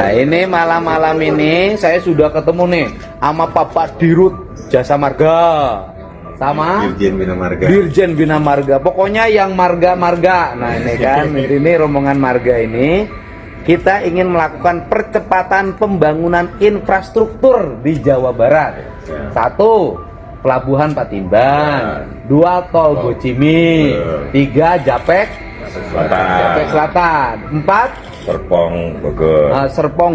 Nah, ini malam-malam ini saya sudah ketemu nih sama Bapak Dirut Jasa Marga, sama Dirjen Bina Marga. Pokoknya yang marga-marga. Nah ini kan, ini rombongan marga ini kita ingin melakukan percepatan pembangunan infrastruktur di Jawa Barat. 1. Pelabuhan Patimban, 2. Tol Bocimi, 3. Japek Selatan, 4. Serpong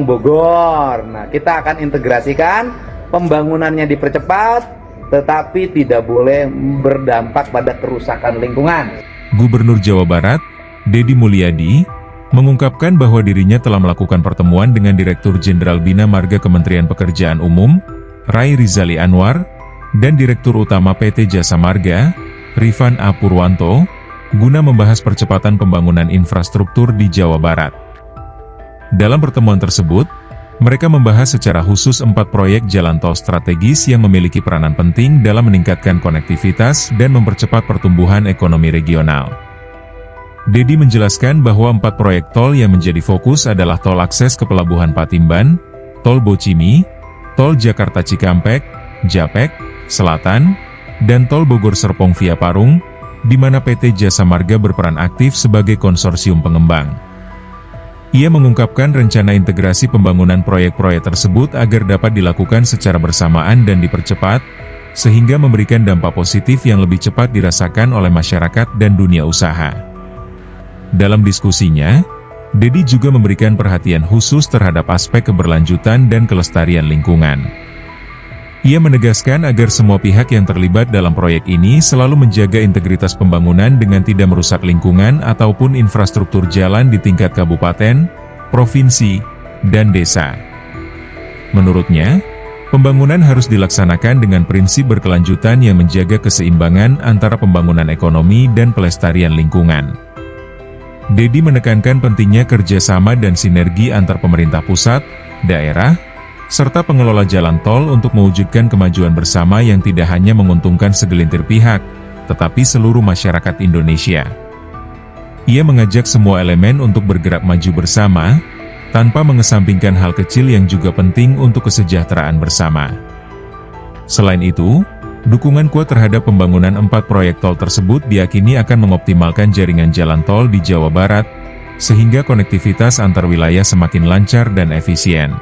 Bogor. Nah, kita akan integrasikan, pembangunannya dipercepat, tetapi tidak boleh berdampak pada kerusakan lingkungan. Gubernur Jawa Barat, Deddy Mulyadi, mengungkapkan bahwa dirinya telah melakukan pertemuan dengan Direktur Jenderal Bina Marga Kementerian Pekerjaan Umum, Rai Rizali Anwar, dan Direktur Utama PT Jasa Marga, Rifan A. Purwanto, guna membahas percepatan pembangunan infrastruktur di Jawa Barat. Dalam pertemuan tersebut, mereka membahas secara khusus 4 proyek jalan tol strategis yang memiliki peranan penting dalam meningkatkan konektivitas dan mempercepat pertumbuhan ekonomi regional. Deddy menjelaskan bahwa 4 proyek tol yang menjadi fokus adalah tol akses ke Pelabuhan Patimban, tol Bocimi, tol Jakarta Cikampek, Japek Selatan, dan tol Bogor Serpong via Parung, di mana PT Jasa Marga berperan aktif sebagai konsorsium pengembang. Ia mengungkapkan rencana integrasi pembangunan proyek-proyek tersebut agar dapat dilakukan secara bersamaan dan dipercepat, sehingga memberikan dampak positif yang lebih cepat dirasakan oleh masyarakat dan dunia usaha. Dalam diskusinya, Deddy juga memberikan perhatian khusus terhadap aspek keberlanjutan dan kelestarian lingkungan. Ia menegaskan agar semua pihak yang terlibat dalam proyek ini selalu menjaga integritas pembangunan dengan tidak merusak lingkungan ataupun infrastruktur jalan di tingkat kabupaten, provinsi, dan desa. Menurutnya, pembangunan harus dilaksanakan dengan prinsip berkelanjutan yang menjaga keseimbangan antara pembangunan ekonomi dan pelestarian lingkungan. Deddy menekankan pentingnya kerjasama dan sinergi antar pemerintah pusat, daerah, serta pengelola jalan tol untuk mewujudkan kemajuan bersama yang tidak hanya menguntungkan segelintir pihak, tetapi seluruh masyarakat Indonesia. Ia mengajak semua elemen untuk bergerak maju bersama, tanpa mengesampingkan hal kecil yang juga penting untuk kesejahteraan bersama. Selain itu, dukungan kuat terhadap pembangunan 4 proyek tol tersebut diyakini akan mengoptimalkan jaringan jalan tol di Jawa Barat, sehingga konektivitas antar wilayah semakin lancar dan efisien.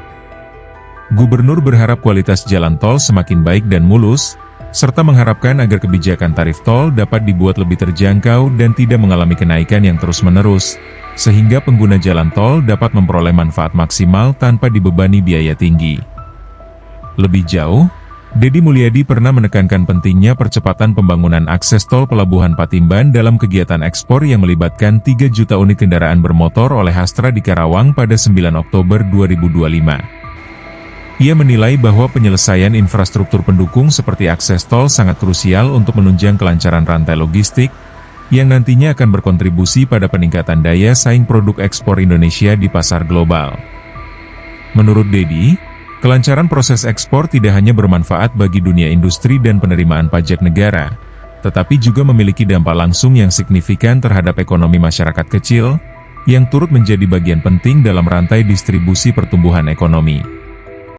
Gubernur berharap kualitas jalan tol semakin baik dan mulus, serta mengharapkan agar kebijakan tarif tol dapat dibuat lebih terjangkau dan tidak mengalami kenaikan yang terus-menerus, sehingga pengguna jalan tol dapat memperoleh manfaat maksimal tanpa dibebani biaya tinggi. Lebih jauh, Deddy Mulyadi pernah menekankan pentingnya percepatan pembangunan akses tol Pelabuhan Patimban dalam kegiatan ekspor yang melibatkan 3 juta unit kendaraan bermotor oleh Astra di Karawang pada 9 Oktober 2025. Ia menilai bahwa penyelesaian infrastruktur pendukung seperti akses tol sangat krusial untuk menunjang kelancaran rantai logistik, yang nantinya akan berkontribusi pada peningkatan daya saing produk ekspor Indonesia di pasar global. Menurut Deddy, kelancaran proses ekspor tidak hanya bermanfaat bagi dunia industri dan penerimaan pajak negara, tetapi juga memiliki dampak langsung yang signifikan terhadap ekonomi masyarakat kecil, yang turut menjadi bagian penting dalam rantai distribusi pertumbuhan ekonomi.